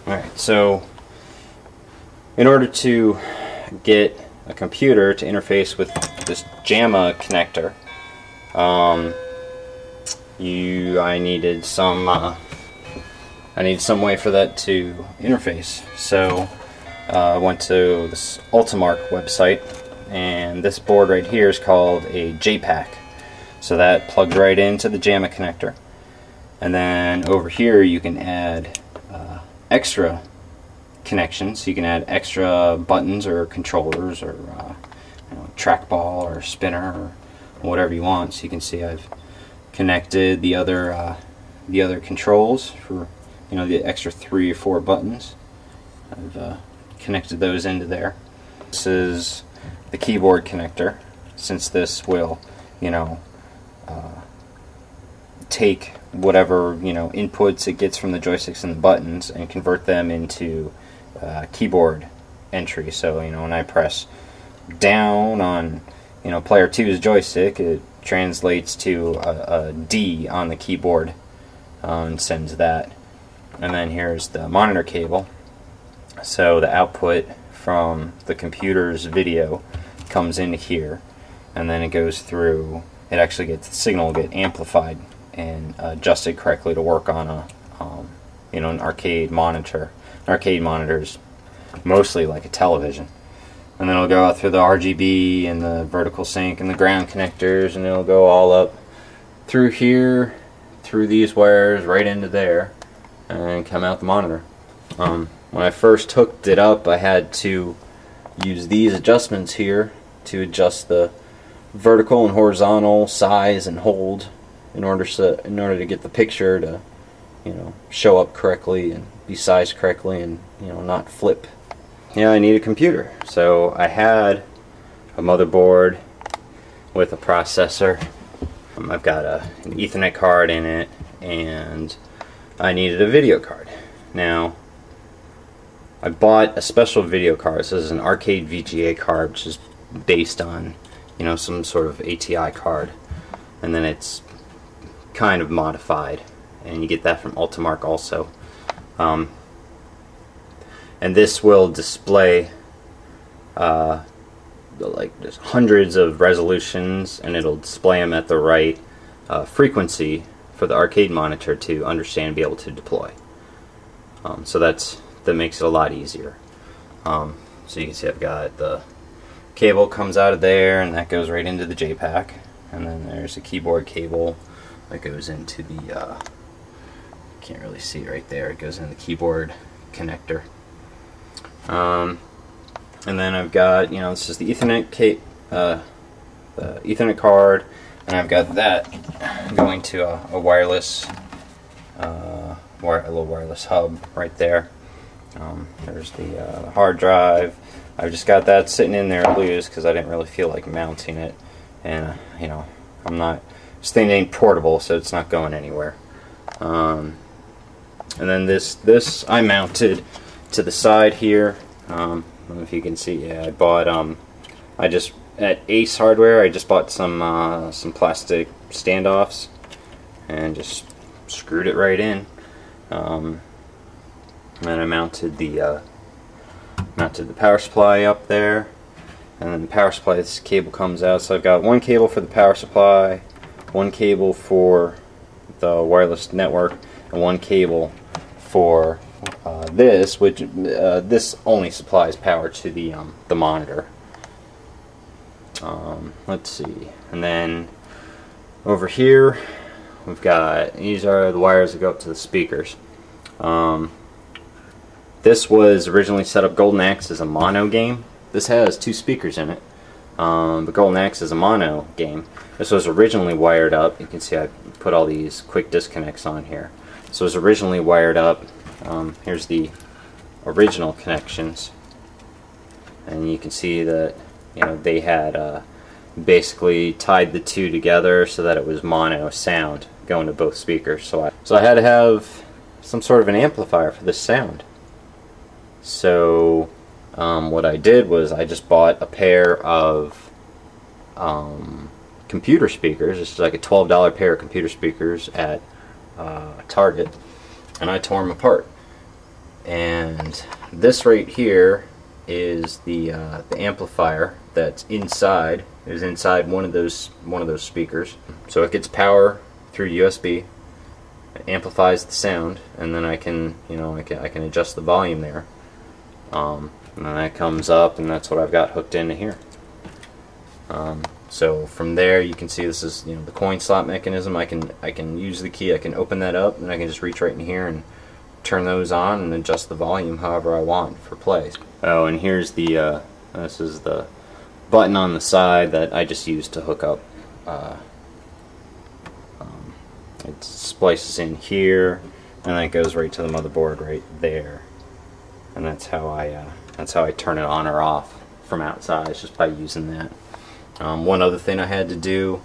Alright, so in order to get a computer to interface with this JAMA connector, I needed some way for that to interface. So I went to this Ultimark website, and this board right here is called a JPAC. So that plugs right into the JAMA connector. And then over here you can add extra connections. You can add extra buttons or controllers or trackball or spinner or whatever you want. So you can see I've connected the other controls for the extra 3 or 4 buttons. I've connected those into there. This is the keyboard connector, since this will take whatever inputs it gets from the joysticks and the buttons and convert them into keyboard entry. So when I press down on player 2's joystick, it translates to a D on the keyboard and sends that. And then here's the monitor cable. So the output from the computer's video comes into here, and then it goes through. It actually gets the signal get amplified and adjusted correctly to work on a an arcade monitor. An arcade monitor is mostly like a television, and then it'll go out through the RGB and the vertical sync and the ground connectors, and it'll go all up through here, through these wires, right into there, and come out the monitor. When I first hooked it up, I had to use these adjustments here to adjust the vertical and horizontal size and hold in order to get the picture to show up correctly and be sized correctly and not flip. Yeah, I need a computer, so I had a motherboard with a processor. I've got an Ethernet card in it, and I needed a video card. Now, I bought a special video card. This is an arcade VGA card, which is based on some sort of ATI card, and then it's kind of modified, and you get that from Ultimark also. And this will display there's hundreds of resolutions, and it'll display them at the right frequency for the arcade monitor to understand and be able to deploy. So that makes it a lot easier. So you can see I've got the cable comes out of there, and that goes right into the JPAC, and then there's a keyboard cable that goes into the can't really see it right there. It goes in the keyboard connector. And then I've got this is the Ethernet the Ethernet card, and I've got that going to a wireless a little wireless hub right there. There's the hard drive. I've just got that sitting in there loose because I didn't really feel like mounting it, and I'm not. This thing ain't portable, so it's not going anywhere. And then this I mounted to the side here. I don't know if you can see. Yeah, I bought I just at Ace Hardware. I just bought some plastic standoffs and just screwed it right in. And I mounted the power supply up there, and then the power supply, this cable comes out. So I've got one cable for the power supply, one cable for the wireless network, and one cable for this, which this only supplies power to the monitor. Let's see, and then over here we've got, these are the wires that go up to the speakers. This was originally set up, Golden Axe as a mono game. This has 2 speakers in it, but Golden Axe is a mono game. This was originally wired up. You can see I put all these quick disconnects on here. So it was originally wired up. Here's the original connections, and you can see that they had basically tied the 2 together so that it was mono sound going to both speakers. So I had to have some sort of an amplifier for this sound. So what I did was I just bought a pair of computer speakers. This is like a $12 pair of computer speakers at Target, and I tore them apart. And And this right here is the amplifier that's inside. Is inside one of those speakers. So it gets power through USB, it amplifies the sound, and then I can I can adjust the volume there. And then that comes up, and that's what I've got hooked into here. So from there, you can see this is the coin slot mechanism. I can use the key. I can open that up, and I can just reach right in here and turn those on and adjust the volume however I want for play. Oh, and here's the this is the button on the side that I just used to hook up. It splices in here, and then it goes right to the motherboard right there. And that's how I turn it on or off from outside. It's just by using that. One other thing I had to do.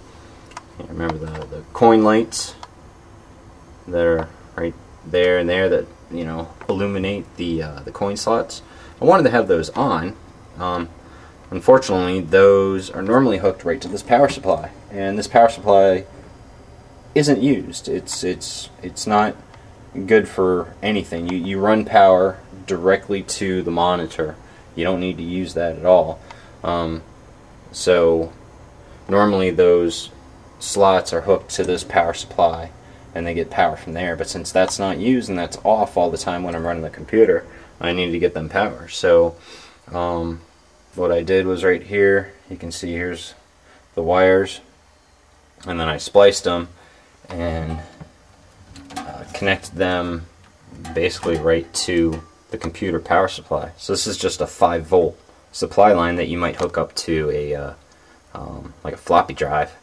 Remember the coin lights that are right there and there that illuminate the coin slots. I wanted to have those on. Unfortunately, those are normally hooked right to this power supply, and this power supply isn't used. It's not good for anything. You run power directly to the monitor. You don't need to use that at all. So normally those slots are hooked to this power supply, and they get power from there. But since that's not used and that's off all the time when I'm running the computer, I needed to get them power. So what I did was right here, you can see here's the wires, and then I spliced them and connected them basically right to the computer power supply. So this is just a 5-volt supply line that you might hook up to a like a floppy drive,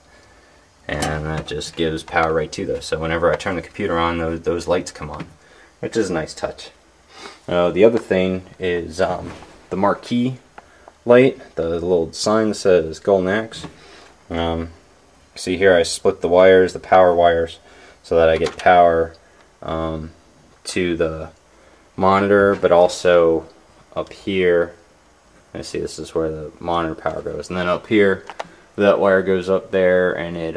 and that just gives power right to those. So whenever I turn the computer on, those lights come on, which is a nice touch. The other thing is the marquee light, the little sign that says Golden Axe. See here, I split the wires, the power wires, so that I get power to the monitor, but also up here. You see, this is where the monitor power goes, and then up here, that wire goes up there, and it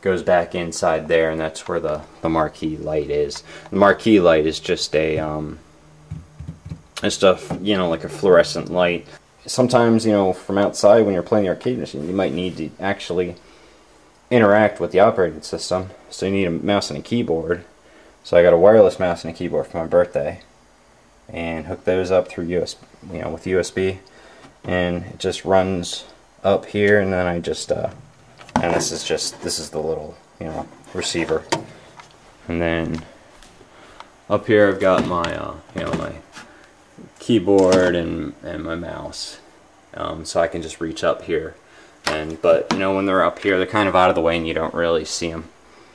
goes back inside there, and that's where the marquee light is. The marquee light is just a like a fluorescent light. Sometimes, from outside when you're playing the arcade machine, you might need to actually interact with the operating system, so you need a mouse and a keyboard. So I got a wireless mouse and a keyboard for my birthday, and hook those up through USB, with USB, and it just runs up here, and then I just and this is the little receiver, and then up here I've got my my keyboard and my mouse, so I can just reach up here, but when they're up here, they're kind of out of the way and you don't really see them.